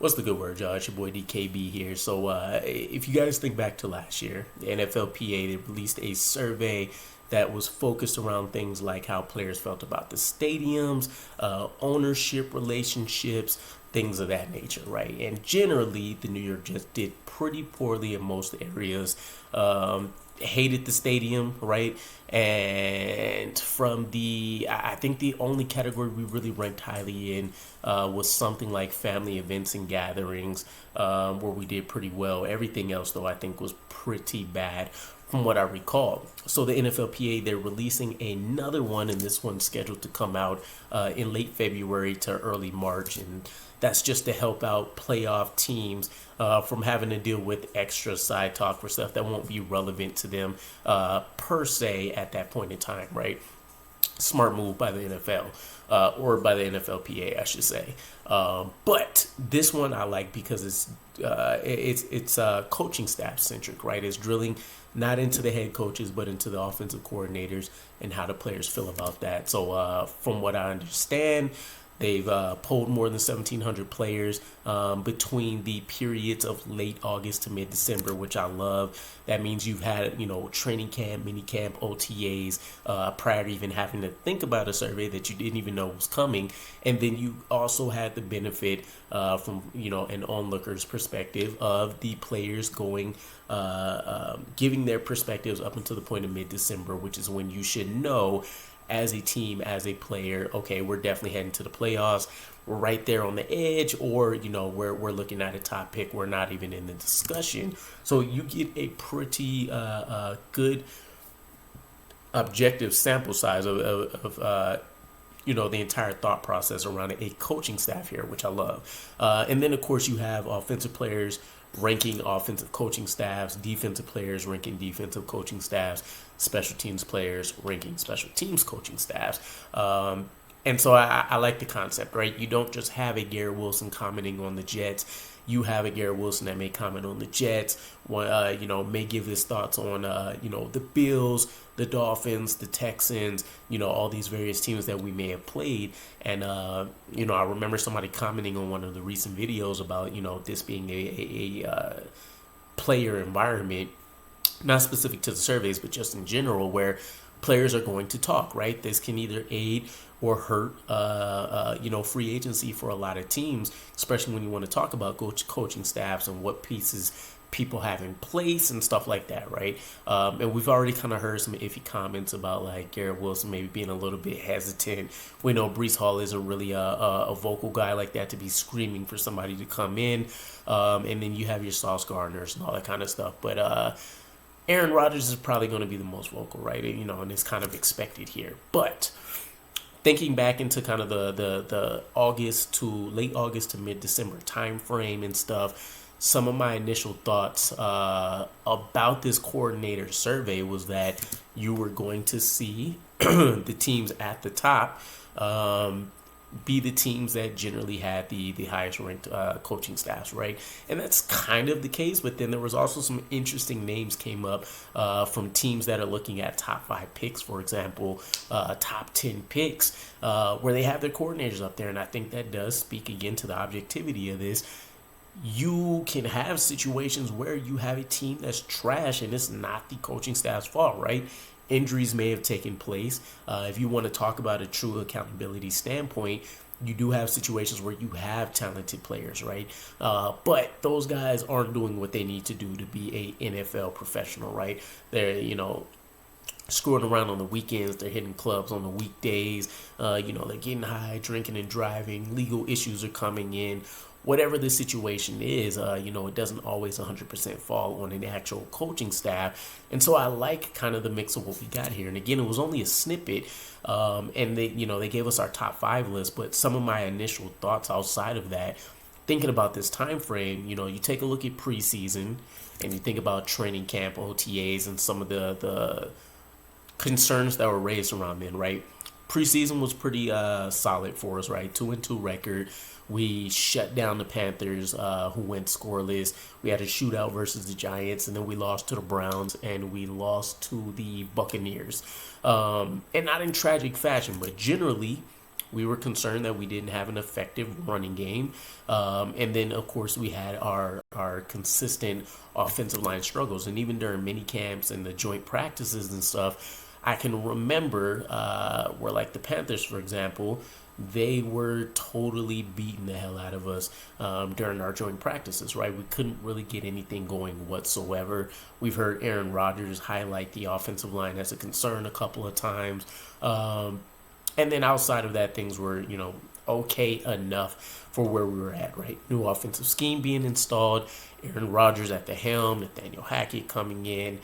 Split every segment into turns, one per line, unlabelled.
What's the good word, y'all? It's your boy DKB here. So if you guys think back to last year, the NFLPA, they released a survey that was focused around things like how players felt about the stadiums, ownership relationships, things of that nature, right? And generally, the New York Jets did pretty poorly in most areas. Hated the stadium, right? And I think the only category we really ranked highly in was something like family events and gatherings, where we did pretty well. Everything else, though, I think was pretty bad from what I recall. So the NFLPA, they're releasing another one, and this one's scheduled to come out in late February to early March, and that's just to help out playoff teams from having to deal with extra side talk for stuff that won't be relevant to them per se at that point in time, right? Smart move by the NFL, or by the NFLPA, I should say. But this one I like because it's coaching staff centric, right? It's drilling not into the head coaches, but into the offensive coordinators and how the players feel about that. So from what I understand, they've polled more than 1,700 players between the periods of late August to mid-December, which I love. That means you've had, training camp, mini camp, OTAs, prior to even having to think about a survey that you didn't even know was coming. And then you also had the benefit from, an onlooker's perspective of the players going, giving their perspectives up until the point of mid-December, which is when you should know as a team, as a player, okay, we're definitely heading to the playoffs. We're right there on the edge, or, we're looking at a top pick. We're not even in the discussion. So you get a pretty good objective sample size of the entire thought process around a coaching staff here, which I love. And then, of course, you have offensive players ranking offensive coaching staffs, defensive players ranking defensive coaching staffs, special teams players ranking special teams coaching staffs. And so I like the concept, right? You don't just have a Garrett Wilson commenting on the Jets. You have a Garrett Wilson that may comment on the Jets, may give his thoughts on, the Bills, the Dolphins, the Texans, all these various teams that we may have played. And, I remember somebody commenting on one of the recent videos about, this being a player environment, not specific to the surveys, but just in general, where players are going to talk, right? This can either aid or hurt, free agency for a lot of teams, especially when you want to talk about coaching staffs and what pieces people have in place and stuff like that, right? And we've already kind of heard some iffy comments about like Garrett Wilson maybe being a little bit hesitant. We know Breece Hall isn't really a vocal guy like that to be screaming for somebody to come in. And then you have your Sauce Gardners and all that kind of stuff. But Aaron Rodgers is probably going to be the most vocal, right? And it's kind of expected here. But thinking back into kind of the late August to mid-December time frame and stuff, some of my initial thoughts about this coordinator survey was that you were going to see the teams at the top be the teams that generally had the highest ranked coaching staffs, right? And that's kind of the case, but then there was also some interesting names came up from teams that are looking at top 5 picks, for example, top 10 picks, where they have their coordinators up there. And I think that does speak again to the objectivity of this. You can have situations where you have a team that's trash and it's not the coaching staff's fault, right? Injuries may have taken place. If you want to talk about a true accountability standpoint, you do have situations where you have talented players, right? But those guys aren't doing what they need to do to be a NFL professional, right? They're, screwing around on the weekends. They're hitting clubs on the weekdays. They're getting high, drinking and driving. Legal issues are coming in. Whatever the situation is, it doesn't always 100% fall on an actual coaching staff. And so I like kind of the mix of what we got here. And again, it was only a snippet. And they gave us our top 5 list. But some of my initial thoughts outside of that, thinking about this time frame, you take a look at preseason and you think about training camp, OTAs, and some of the concerns that were raised around then, right? Preseason was pretty solid for us, right? 2-2 record. We shut down the Panthers, who went scoreless. We had a shootout versus the Giants, and then we lost to the Browns, and we lost to the Buccaneers. And not in tragic fashion, but generally, We were concerned that we didn't have an effective running game. And then, of course, we had our consistent offensive line struggles. And even during mini camps and the joint practices and stuff, I can remember where, like, the Panthers, for example, they were totally beating the hell out of us during our joint practices, right? We couldn't really get anything going whatsoever. We've heard Aaron Rodgers highlight the offensive line as a concern a couple of times. And then outside of that, things were, okay enough for where we were at, right? New offensive scheme being installed, Aaron Rodgers at the helm, Nathaniel Hackett coming in,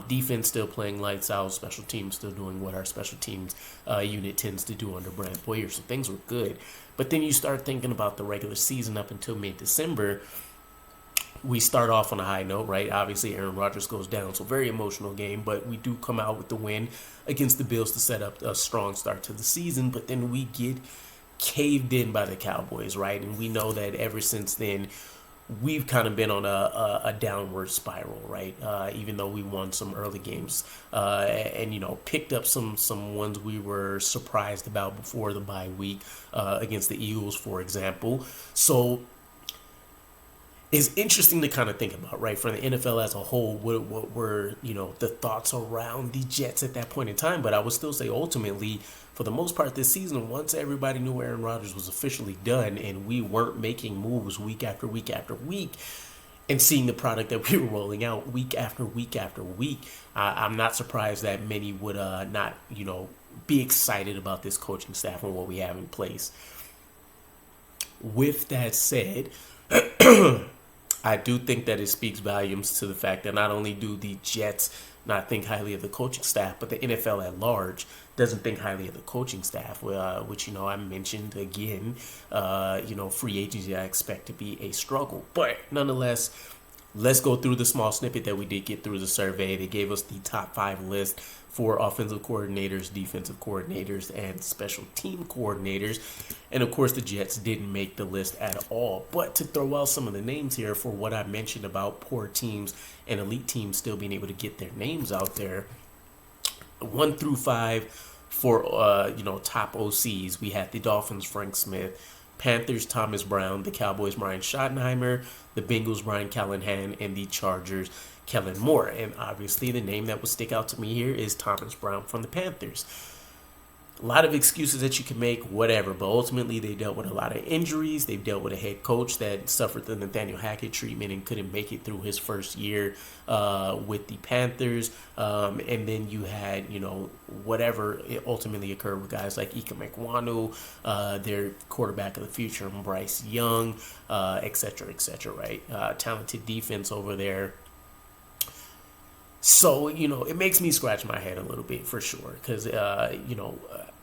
defense still playing lights out, special teams still doing what our special teams unit tends to do under Brant Boyer. So things were good. But then you start thinking about the regular season up until mid-December. We start off on a high note, right? Obviously, Aaron Rodgers goes down, so very emotional game, but we do come out with the win against the Bills to set up a strong start to the season, but then we get caved in by the Cowboys, right? And we know that ever since then, we've kind of been on a downward spiral, right? Even though we won some early games and picked up some ones we were surprised about before the bye week against the Eagles, for example. So it's interesting to kind of think about, right, for the NFL as a whole, what were, the thoughts around the Jets at that point in time. But I would still say ultimately, for the most part this season, once everybody knew Aaron Rodgers was officially done and we weren't making moves week after week after week and seeing the product that we were rolling out week after week after week, I'm not surprised that many would not, be excited about this coaching staff and what we have in place. With that said, I do think that it speaks volumes to the fact that not only do the Jets not think highly of the coaching staff, but the NFL at large doesn't think highly of the coaching staff, which, I mentioned again, free agency I expect to be a struggle. But nonetheless, let's go through the small snippet that we did get through the survey. They gave us the top 5 list for offensive coordinators, defensive coordinators, and special team coordinators. And of course, the Jets didn't make the list at all. But to throw out some of the names here for what I mentioned about poor teams and elite teams still being able to get their names out there, 1 through 5 for top OCs, we had the Dolphins, Frank Smith, Panthers, Thomas Brown, the Cowboys, Brian Schottenheimer, the Bengals, Brian Callahan, and the Chargers, Kellen Moore. And obviously the name that would stick out to me here is Thomas Brown from the Panthers. A lot of excuses that you can make, whatever, but ultimately they dealt with a lot of injuries. They've dealt with a head coach that suffered the Nathaniel Hackett treatment and couldn't make it through his first year with the Panthers. And then you had, whatever ultimately occurred with guys like Ika Mekwanu, their quarterback of the future, and Bryce Young, et cetera, right? Talented defense over there. So, it makes me scratch my head a little bit for sure because,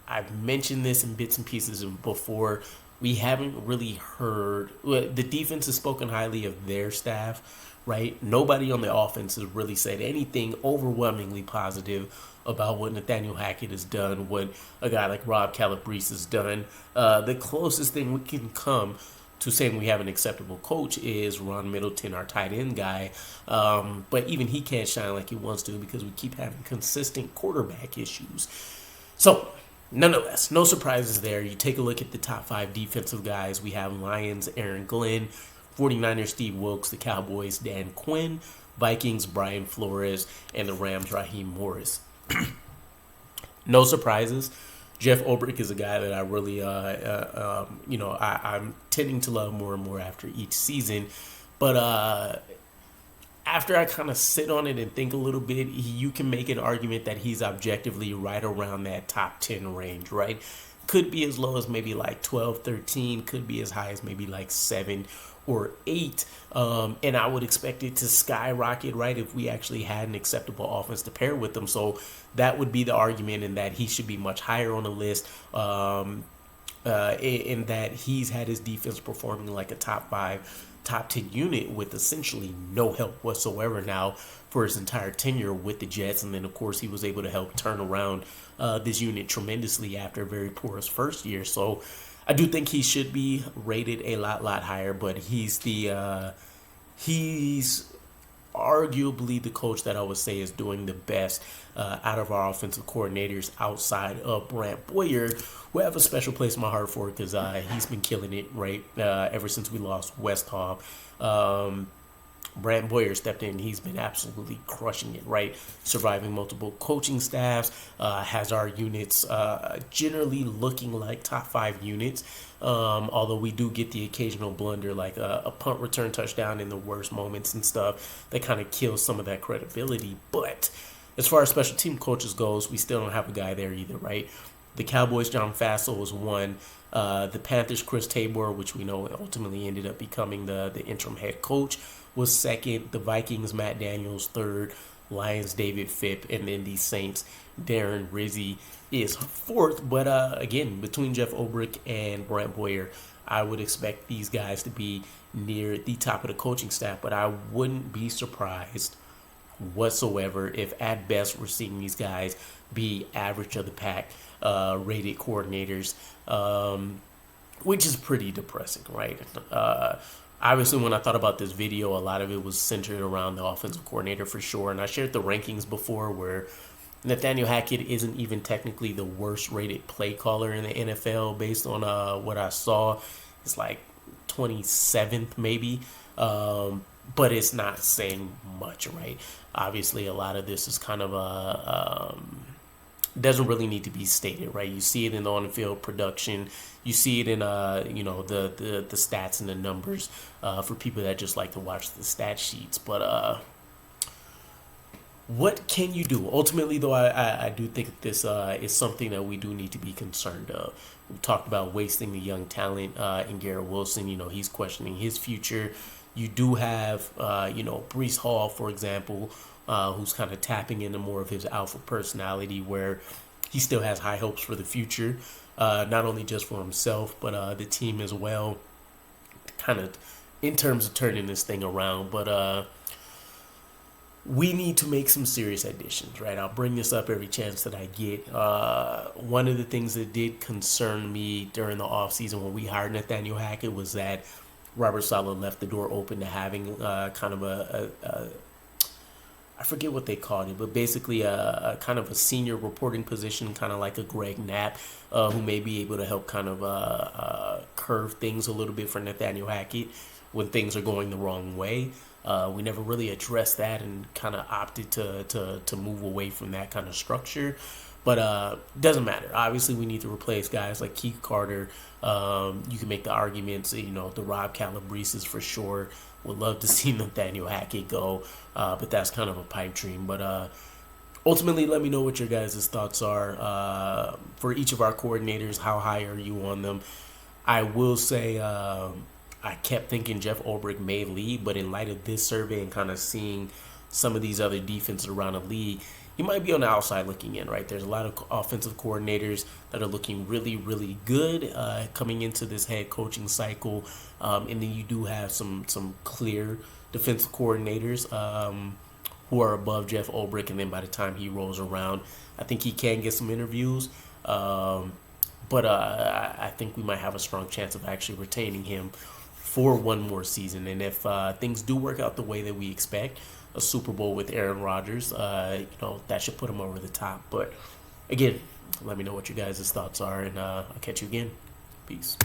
I've mentioned this in bits and pieces before. We haven't really heard – the defense has spoken highly of their staff, right? Nobody on the offense has really said anything overwhelmingly positive about what Nathaniel Hackett has done, what a guy like Rob Calabrese has done. The closest thing we can come to saying we have an acceptable coach is Ron Middleton, our tight end guy. But even he can't shine like he wants to because we keep having consistent quarterback issues. So, nonetheless, no surprises there. You take a look at the top 5 defensive guys. We have Lions, Aaron Glenn, 49ers, Steve Wilkes, the Cowboys, Dan Quinn, Vikings, Brian Flores, and the Rams, Raheem Morris. No surprises. Jeff Ulbrich is a guy that I really, I'm tending to love more and more after each season. But after I kind of sit on it and think a little bit, you can make an argument that he's objectively right around that top 10 range, right? Could be as low as maybe like 12, 13, could be as high as maybe like 7 or 8. And I would expect it to skyrocket, right, if we actually had an acceptable offense to pair with them. So that would be the argument in that he should be much higher on the list, in that he's had his defense performing like a top 5, top 10 unit with essentially no help whatsoever now for his entire tenure with the Jets. And then, of course, he was able to help turn around this unit tremendously after a very porous first year. So I do think he should be rated a lot higher, but he's arguably the coach that I would say is doing the best out of our offensive coordinators outside of Brant Boyer, who I have a special place in my heart for because he's been killing it, right, ever since we lost Westhoff. Brant Boyer stepped in. He's been absolutely crushing it, right? Surviving multiple coaching staffs, has our units generally looking like top 5 units. Although we do get the occasional blunder, like a punt return touchdown in the worst moments and stuff that kind of kills some of that credibility. But as far as special team coaches goes, we still don't have a guy there either, right? The Cowboys, John Fassel was one. The Panthers, Chris Tabor, which we know ultimately ended up becoming the interim head coach, was second. The Vikings, Matt Daniels, third. Lions, David Phipp, and then the Saints, Darren Rizzi is fourth. But again, between Jeff Ulbrich and Brant Boyer, I would expect these guys to be near the top of the coaching staff. But I wouldn't be surprised whatsoever if at best we're seeing these guys be average of the pack rated coordinators, which is pretty depressing, right? Obviously, when I thought about this video, a lot of it was centered around the offensive coordinator for sure. And I shared the rankings before where Nathaniel Hackett isn't even technically the worst rated play caller in the NFL based on what I saw. It's like 27th maybe. But it's not saying much, right? Obviously, a lot of this is kind of doesn't really need to be stated, right? You see it in the on-the-field production. You see it in the stats and the numbers for people that just like to watch the stat sheets. But what can you do? Ultimately, though, I do think this is something that we do need to be concerned of. We talked about wasting the young talent in Garrett Wilson. He's questioning his future. You do have, Breece Hall, for example, who's kind of tapping into more of his alpha personality where he still has high hopes for the future, not only just for himself, but the team as well, kind of in terms of turning this thing around. But we need to make some serious additions, right? I'll bring this up every chance that I get. One of the things that did concern me during the offseason when we hired Nathaniel Hackett was that Robert Saleh left the door open to having kind of a I forget what they called it, but basically a kind of a senior reporting position, kind of like a Greg Knapp, who may be able to help kind of curve things a little bit for Nathaniel Hackett when things are going the wrong way. We never really addressed that and kind of opted to move away from that kind of structure. But doesn't matter. Obviously, we need to replace guys like Keith Carter. You can make the arguments, the Rob Calabrese's for sure. Would love to see Nathaniel Hackett go, but that's kind of a pipe dream. But ultimately, let me know what your guys' thoughts are for each of our coordinators. How high are you on them? I will say I kept thinking Jeff Ulbrich may lead, but in light of this survey and kind of seeing some of these other defenses around the league, he might be on the outside looking in, right? There's a lot of offensive coordinators that are looking really, really good coming into this head coaching cycle. And then you do have some clear defensive coordinators who are above Jeff Ulbrich. And then by the time he rolls around, I think he can get some interviews. But I think we might have a strong chance of actually retaining him for one more season. And if things do work out the way that we expect, a Super Bowl with Aaron Rodgers, that should put him over the top. But again, let me know what you guys' thoughts are, and I'll catch you again. Peace.